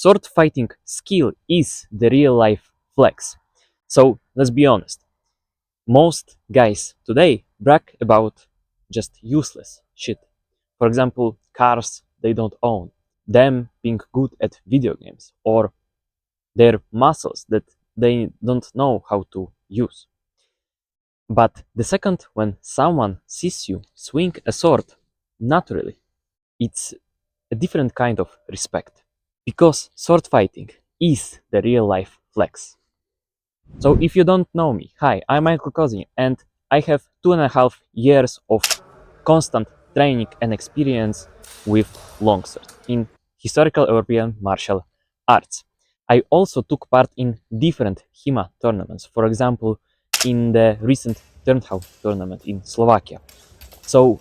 sword fighting skill is the real life flex. So let's be honest. Most guys today brag about just useless shit. For example, cars they don't own, them being good at video games, or their muscles that they don't know how to use. But the second when someone sees you swing a sword naturally, it's a different kind of respect. Because sword fighting is the real life flex. So if you don't know me, hi, I'm Michael Kozin and I have 2.5 years of constant training and experience with longsword in historical European martial arts. I also took part in different HIMA tournaments, for example, in the recent Turnhout tournament in Slovakia. So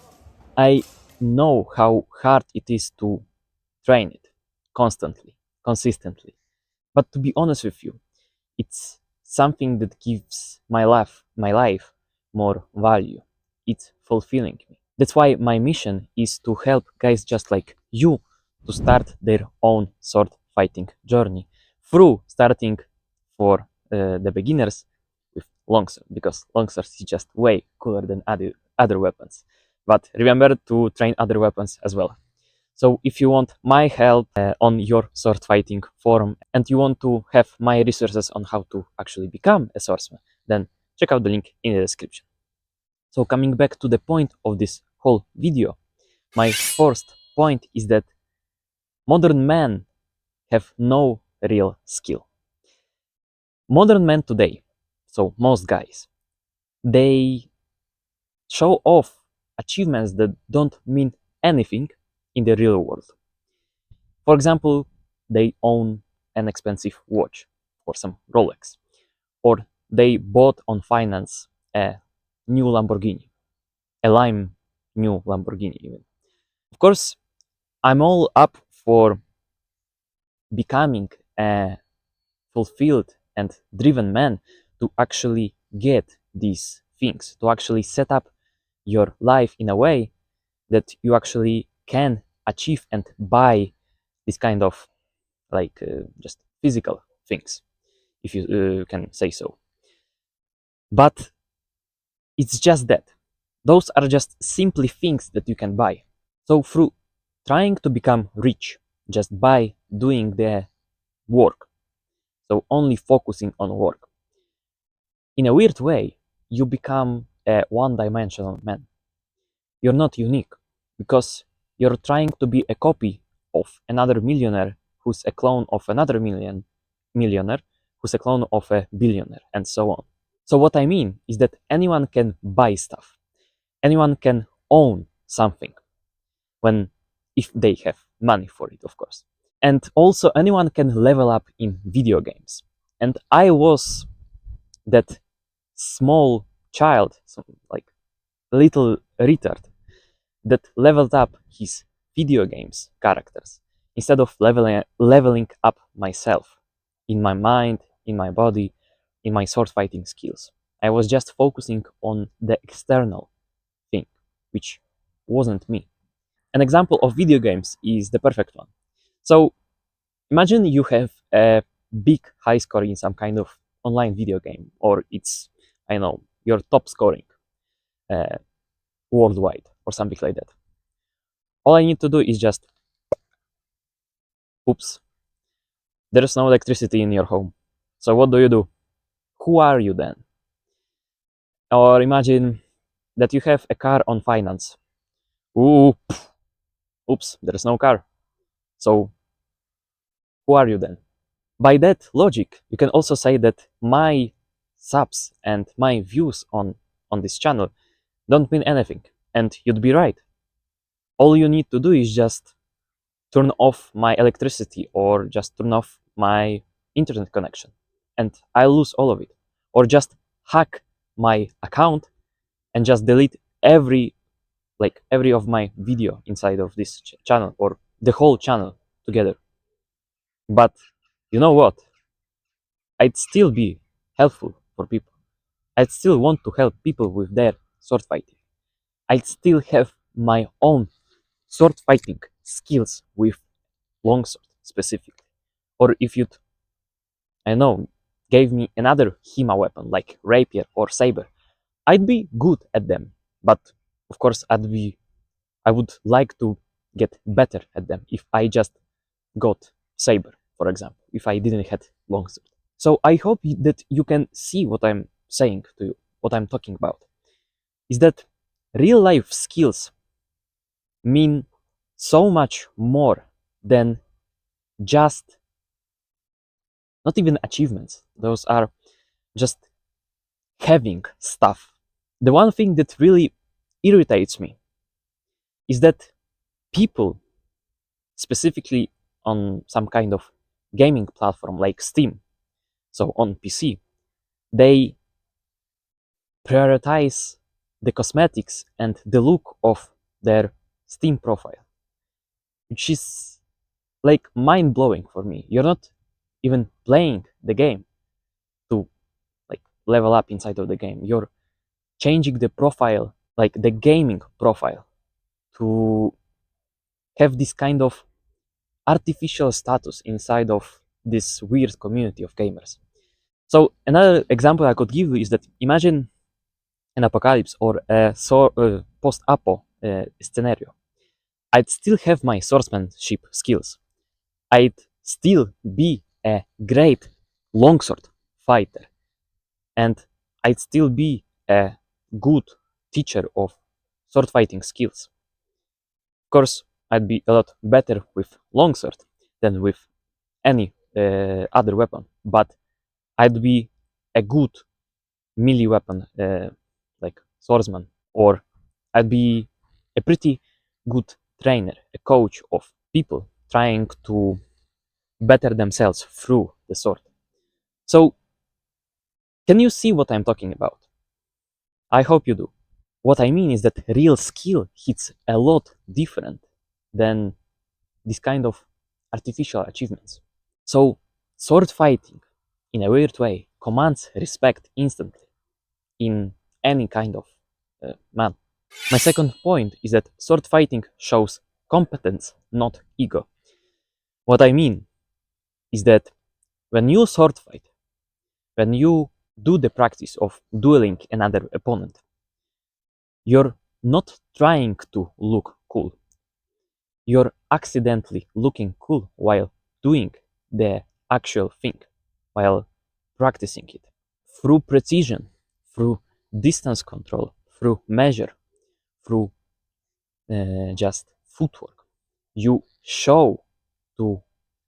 I know how hard it is to train it constantly, consistently. But to be honest with you, it's something that gives my life more value. It's fulfilling me. That's why my mission is to help guys just like you to start their own sword fighting journey through starting for the beginners with longsword, because longsword is just way cooler than other weapons. But remember to train other weapons as well. So if you want my help on your sword fighting forum and you want to have my resources on how to actually become a swordsman, then check out the link in the description. So coming back to the point of this whole video, my first point is that modern men have no real skill. Modern men today, so most guys, they show off achievements that don't mean anything in the real world. For example, they own an expensive watch or some Rolex, or they bought on finance a new Lamborghini, a lime new Lamborghini even. Of course, I'm all up for becoming a fulfilled and driven man to actually get these things, to actually set up your life in a way that you actually can achieve and buy this kind of like just physical things, if you can say so. But it's just that. Those are just simply things that you can buy. So through trying to become rich just by doing the work, so only focusing on work, in a weird way, you become a one-dimensional man. You're not unique because you're trying to be a copy of another millionaire who's a clone of another millionaire who's a clone of a billionaire, and so on. So what I mean is that anyone can buy stuff. Anyone can own something when if they have money for it, of course. And also anyone can level up in video games. And I was that small child, like little retard, that leveled up his video games characters instead of leveling up myself in my mind, in my body, in my sword fighting skills. I was just focusing on the external thing, which wasn't me. An example of video games is the perfect one. So imagine you have a big high score in some kind of online video game, or it's, I know, your top scoring uh, worldwide, or something like that. All I need to do is just, oops, there's no electricity in your home. So what do? Who are you then? Or imagine that you have a car on finance. Ooh, oops, there's no car. So who are you then? By that logic, you can also say that my subs and my views on this channel don't mean anything. And you'd be right. All you need to do is just turn off my electricity or just turn off my internet connection and I'll lose all of it. Or just hack my account and just delete every of my video inside of this channel, or the whole channel together. But you know what? I'd still be helpful for people. I'd still want to help people with their sword fighting. I'd still have my own sword fighting skills with longsword specifically. Or if you'd, I don't know, gave me another HEMA weapon like rapier or saber, I'd be good at them. But of course, I would like to get better at them if I just got saber, for example, if I didn't have longsword. So I hope that you can see what I'm saying to you, what I'm talking about. Is that real life skills mean so much more than just, not even achievements. Those are just having stuff. The one thing that really irritates me is that people, specifically on some kind of gaming platform like Steam, so on PC, they prioritize the cosmetics and the look of their Steam profile, which is like mind blowing for me. You're not even playing the game to like level up inside of the game. You're changing the profile, like the gaming profile, to have this kind of artificial status inside of this weird community of gamers. So another example I could give you is that imagine an apocalypse or a post-apo scenario. I'd still have my swordsmanship skills. I'd still be a great longsword fighter, and I'd still be a good teacher of sword fighting skills. Of course, I'd be a lot better with longsword than with any other weapon, but I'd be a good melee weapon like swordsman, or I'd be a pretty good trainer, a coach of people trying to better themselves through the sword. So, can you see what I'm talking about? I hope you do. What I mean is that real skill hits a lot different than this kind of artificial achievements. So, sword fighting, in a weird way, commands respect instantly in any kind of man. My second point is that sword fighting shows competence, not ego. What I mean is that when you sword fight, when you do the practice of dueling another opponent, you're not trying to look cool. You're accidentally looking cool while doing the actual thing, while practicing it. Through precision, through distance control, through measure, through just footwork, you show to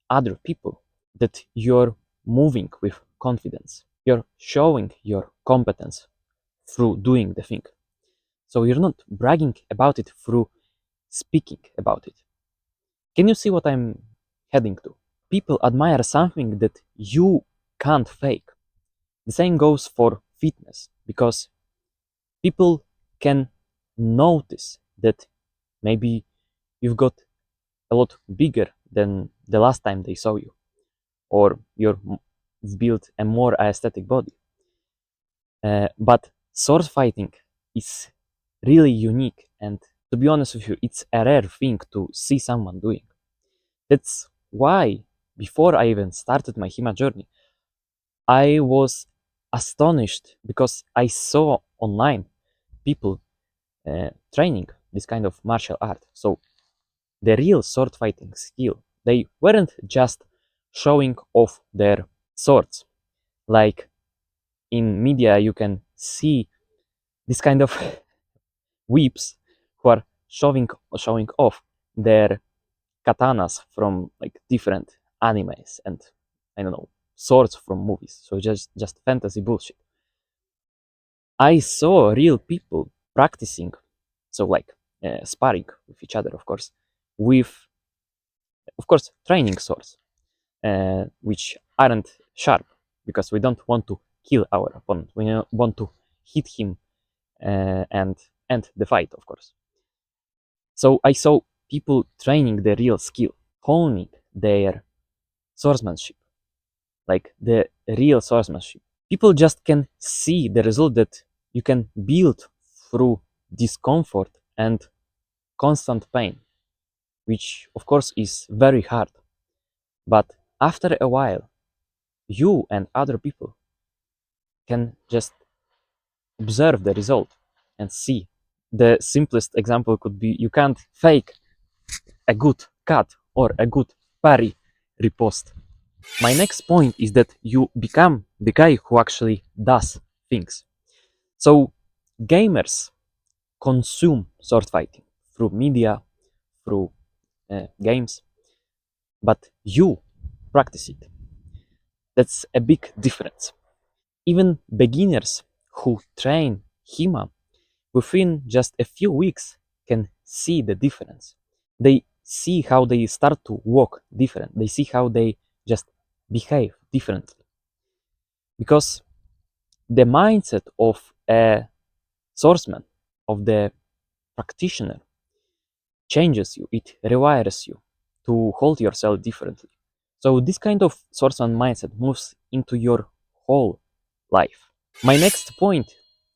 other people that you're moving with confidence. You're showing your competence through doing the thing. So you're not bragging about it through speaking about it. Can you see what I'm heading to? People admire something that you can't fake. The same goes for fitness, because people can notice that maybe you've got a lot bigger than the last time they saw you, or you've built a more aesthetic body. But sword fighting is really unique, and to be honest with you, it's a rare thing to see someone doing. That's why, before I even started my HEMA journey, I was astonished because I saw online people training this kind of martial art. So the real sword fighting skill, they weren't just showing off their swords. Like in media, you can see this kind of whips who are showing off their katanas from like different animes and, I don't know, swords from movies. So just fantasy bullshit. I saw real people practicing, so like sparring with each other, of course, with, of course, training swords, which aren't sharp, because we don't want to kill our opponent. We want to hit him and end the fight, of course. So I saw people training the real skill, honing their swordsmanship, like the real swordsmanship. People just can see the result that you can build through discomfort and constant pain, which of course is very hard. But after a while, you and other people can just observe the result and see. The simplest example could be you can't fake a good cut or a good parry riposte. My next point is that you become the guy who actually does things. So gamers consume sword fighting through media, through games, but you practice it. That's a big difference. Even beginners who train HEMA within just a few weeks can see the difference. They see how they start to walk different. They see how they just behave differently. Because the mindset of a swordsman, of the practitioner, changes you, it rewires you to hold yourself differently. So this kind of swordsman mindset moves into your whole life. My next point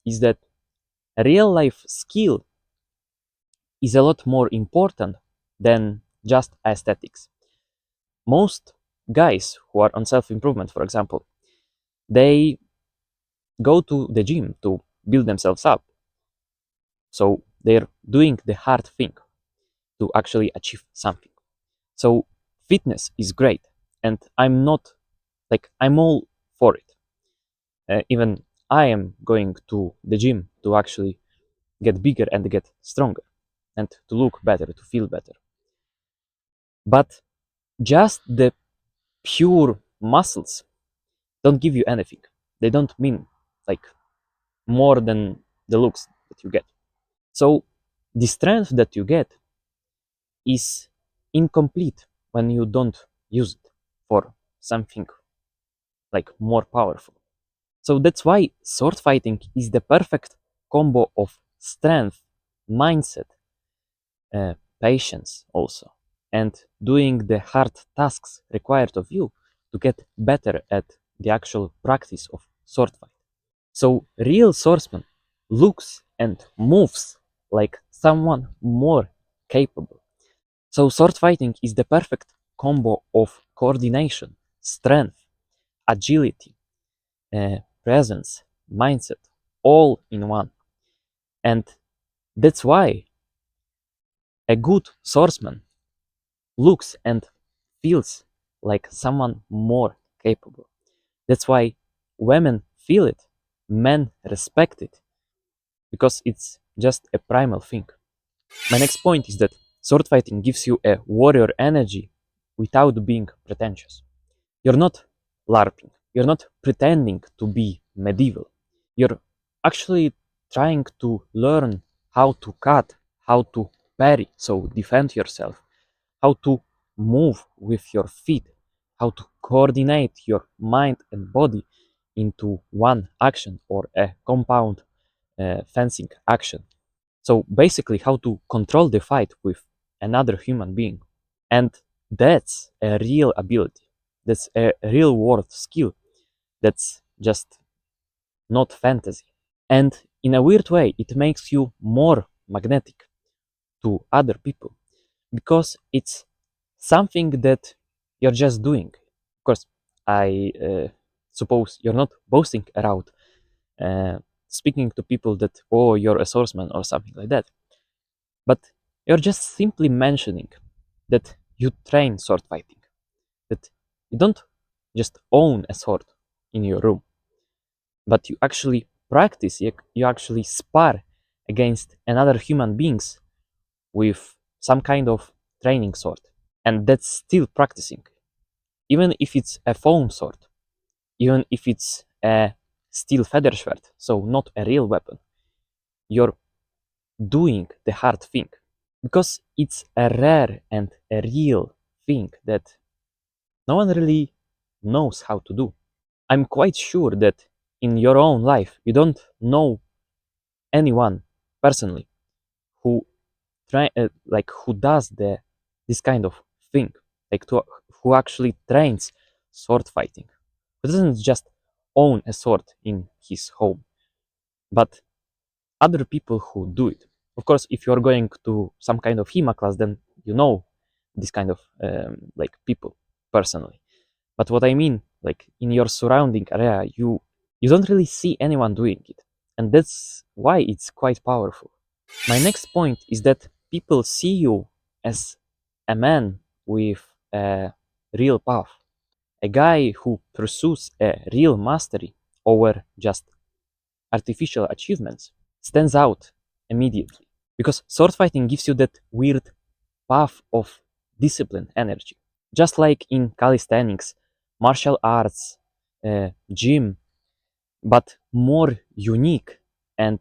is that real life skill is a lot more important than just aesthetics. Most guys who are on self improvement, for example, they go to the gym to build themselves up. So they're doing the hard thing to actually achieve something. So fitness is great, and I'm all for it. Even I am going to the gym to actually get bigger and get stronger and to look better, to feel better. But just the pure muscles don't give you anything. They don't mean like more than the looks that you get. So the strength that you get is incomplete when you don't use it for something like more powerful. So that's why sword fighting is the perfect combo of strength, mindset, patience also, and doing the hard tasks required of you to get better at the actual practice of sword fight. So real swordsman looks and moves like someone more capable. So sword fighting is the perfect combo of coordination, strength, agility, presence, mindset, all in one. And that's why a good swordsman looks and feels like someone more capable. That's why women feel it, men respect it, because it's just a primal thing. My next point is that sword fighting gives you a warrior energy without being pretentious. You're not LARPing, you're not pretending to be medieval. You're actually trying to learn how to cut, how to parry, so defend yourself, how to move with your feet, how to coordinate your mind and body into one action or a compound fencing action. So basically, how to control the fight with another human being. And that's a real ability. That's a real world skill. That's just not fantasy. And in a weird way, it makes you more magnetic to other people because it's something that you're just doing. Of course, I suppose you're not boasting around uh, speaking to people that, oh, you're a swordsman or something like that. But you're just simply mentioning that you train sword fighting, that you don't just own a sword in your room, but you actually practice, you actually spar against another human beings with some kind of training sword. And that's still practicing. Even if it's a foam sword, even if it's a steel feather schwert, so not a real weapon, you're doing the hard thing. Because it's a rare and a real thing that no one really knows how to do. I'm quite sure that in your own life you don't know anyone personally who who does this kind of thing, who actually trains sword fighting, who doesn't just own a sword in his home, but other people who do it. Of course, if you're going to some kind of HEMA class, then you know this kind of people personally. But what I mean, like in your surrounding area, you don't really see anyone doing it. And that's why it's quite powerful. My next point is that people see you as a man with a real path, a guy who pursues a real mastery over just artificial achievements, stands out immediately. Because sword fighting gives you that weird path of discipline energy. Just like in calisthenics, martial arts, gym, but more unique and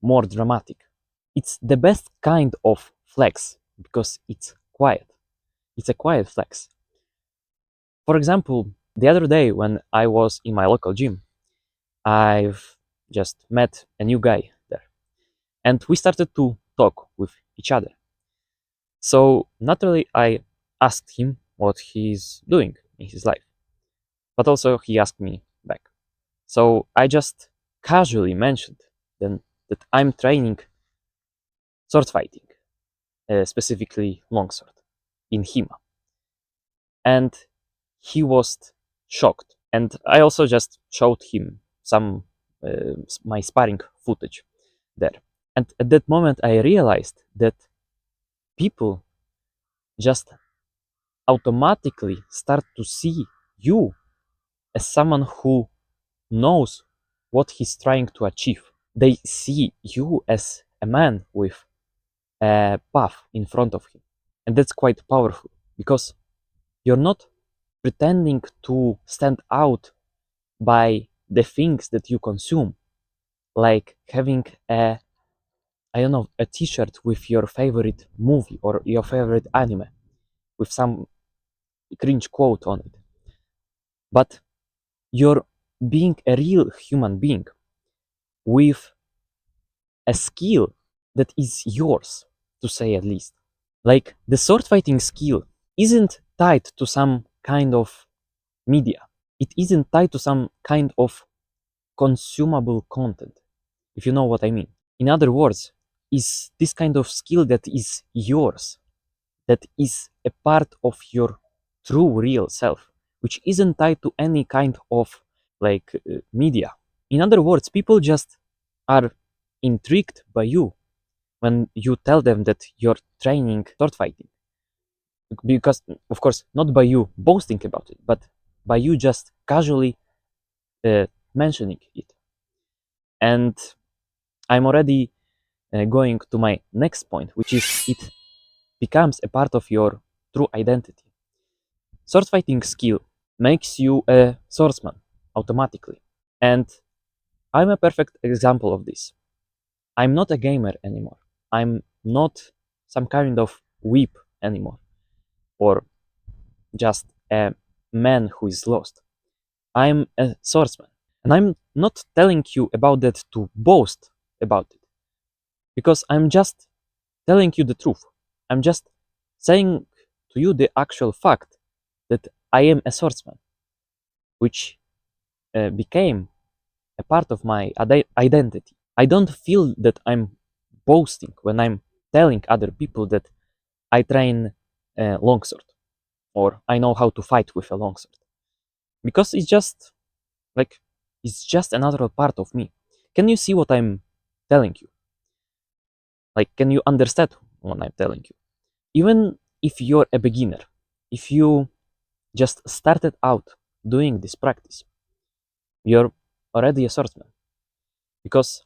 more dramatic. It's the best kind of flex because it's quiet. It's a quiet flex. For example, the other day when I was in my local gym, I've just met a new guy there and we started to talk with each other. So naturally, I asked him what he's doing in his life, but also he asked me back. So I just casually mentioned then that I'm training sword fighting, specifically longsword, in HEMA. And he was shocked. And I also just showed him some my sparring footage there. And at that moment, I realized that people just automatically start to see you as someone who knows what he's trying to achieve. They see you as a man with a path in front of him. And that's quite powerful because you're not pretending to stand out by the things that you consume, like having a, I don't know, a t-shirt with your favorite movie or your favorite anime with some cringe quote on it. But you're being a real human being with a skill that is yours, to say at least. Like the sword fighting skill isn't tied to some kind of media. It isn't tied to some kind of consumable content, if you know what I mean. In other words, is this kind of skill that is yours, that is a part of your true real self, which isn't tied to any kind of media. In other words, people just are intrigued by you when you tell them that you're training sword fighting. Because, of course, not by you boasting about it, but by you just casually mentioning it. And I'm already going to my next point, which is it becomes a part of your true identity. Sword fighting skill makes you a swordsman automatically. And I'm a perfect example of this. I'm not a gamer anymore. I'm not some kind of whip anymore, or just a man who is lost. I'm a swordsman. And I'm not telling you about that to boast about it, because I'm just telling you the truth. I'm just saying to you the actual fact that I am a swordsman, which became a part of my identity. I don't feel that I'm boasting when I'm telling other people that I train a longsword or I know how to fight with a longsword, because like it's just another part of me. Can you see what I'm telling you? Like, can you understand what I'm telling you? Even if you're a beginner, if you just started out doing this practice, you're already a swordsman, because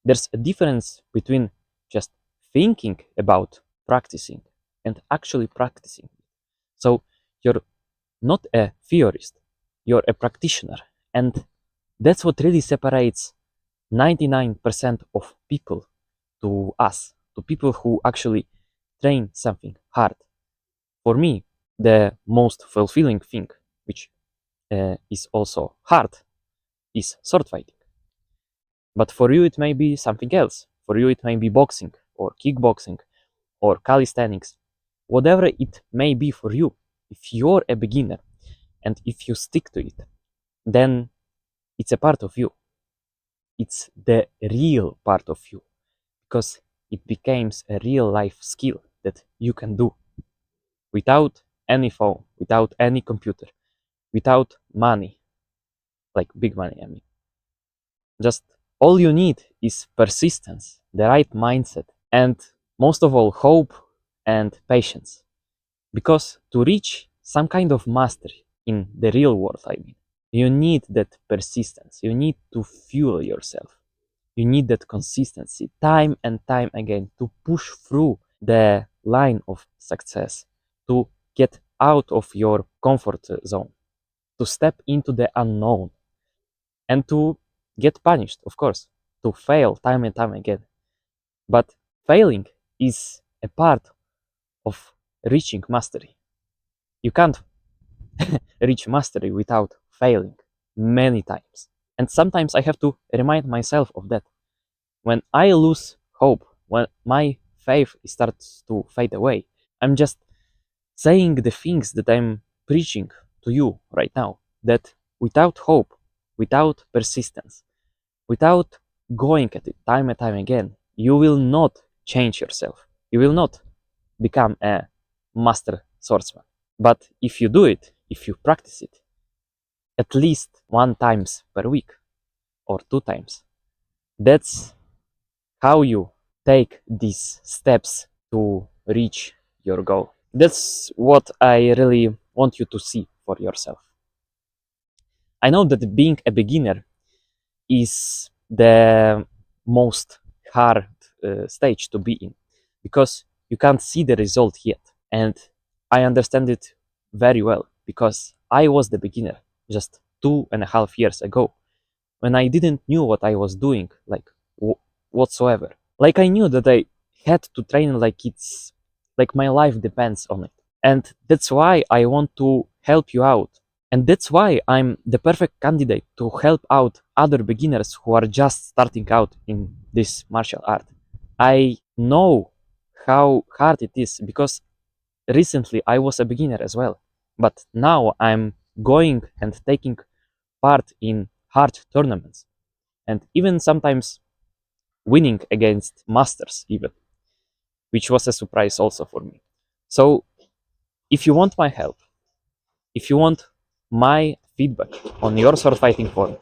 there's a difference between just thinking about practicing and actually practicing. So you're not a theorist, you're a practitioner. And that's what really separates 99% of people to us, to people who actually train something hard. For me, the most fulfilling thing, which is also hard, is sword fighting. But for you, it may be something else. For you, it may be boxing or kickboxing or calisthenics, whatever it may be for you. If you're a beginner and if you stick to it, then it's a part of you. It's the real part of you, because it becomes a real life skill that you can do without any phone, without any computer, without money, like big money, I mean. Just all you need is persistence, the right mindset, and most of all, hope and patience. Because to reach some kind of mastery in the real world, I mean, you need that persistence. You need to fuel yourself. You need that consistency time and time again to push through the line of success, to get out of your comfort zone, to step into the unknown, and to get punished, of course, to fail time and time again. But failing is a part of reaching mastery. You can't reach mastery without failing many times. And sometimes I have to remind myself of that. When I lose hope, when my faith starts to fade away, I'm just saying the things that I'm preaching to you right now. That without hope, without persistence, without going at it time and time again, you will not change yourself. You will not become a master swordsman. But if you do it, if you practice it, at least one times per week or two times, that's how you take these steps to reach your goal. That's what I really want you to see for yourself. I know that being a beginner is the most hard stage to be in because you can't see the result yet. And I understand it very well because I was the beginner just 2.5 years ago when I didn't knew what I was doing, like whatsoever. Like I knew that I had to train like it's like my life depends on it. And that's why I want to help you out. And that's why I'm the perfect candidate to help out other beginners who are just starting out in this martial art. I know how hard it is because recently I was a beginner as well. But now I'm going and taking part in hard tournaments and even sometimes winning against masters even, which was a surprise also for me. So if you want my help, if you want my feedback on your sword fighting form,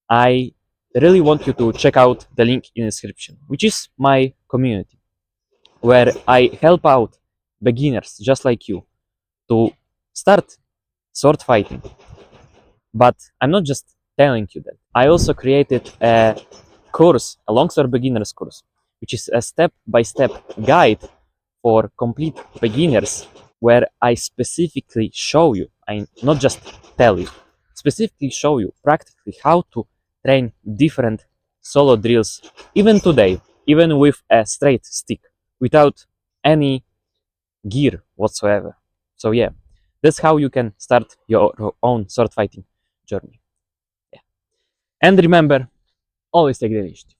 I really want you to check out the link in the description, which is my community, where I help out beginners just like you to start sword fighting. But I'm not just telling you that. I also created a course, a longsword beginners course, which is a step-by-step guide for complete beginners where I specifically show you, I not just tell you, specifically show you practically how to train different solo drills even today, even with a straight stick, without any gear whatsoever. So yeah, that's how you can start your own sword fighting journey. Yeah. And remember, always take the initiative.